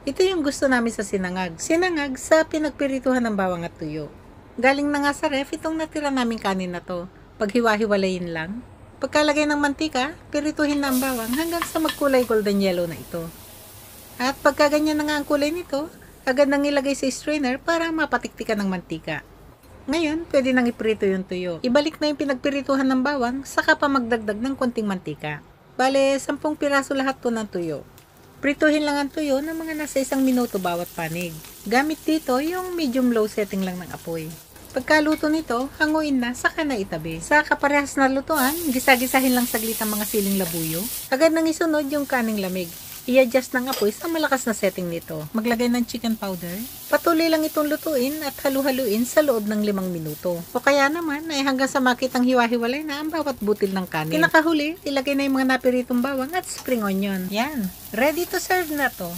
Ito yung gusto namin sa sinangag. Sinangag sa pinagpirituhan ng bawang at tuyo. Galing na nga sa ref itong natira naming kanin na to. Paghiwa-hiwalayin lang. Pagkalagay ng mantika, pirituhin na ang bawang hanggang sa magkulay golden yellow na ito. At pagka ganyan na nga ang kulay nito, agad nang ilagay sa strainer para mapatiktikan ng mantika. Ngayon, pwede nang iprito yung tuyo. Ibalik na yung pinagpirituhan ng bawang, saka pa magdagdag ng konting mantika. Bale, 10 piraso lahat to ng tuyo. Prituhin lang ang tuyo ng mga nasa 1 minuto bawat panig. Gamit dito yung medium low setting lang ng apoy. Pagkaluto nito, hanguin na, saka na itabi. Sa kaparehas na lutuan, gisa-gisahin lang saglit ang mga siling labuyo. Agad nang isunod yung kaning lamig. I-adjust ng apoy sa malakas na setting nito. Maglagay ng chicken powder. Patuloy lang itong lutuin at halu-haluin sa loob ng 5 minuto. O kaya naman ay hanggang sa makitang hiwa-hiwalay na ang bawat butil ng kanin. Pinakahuli, ilagay na yung mga napiritong bawang at spring onion. Yan, ready to serve na to.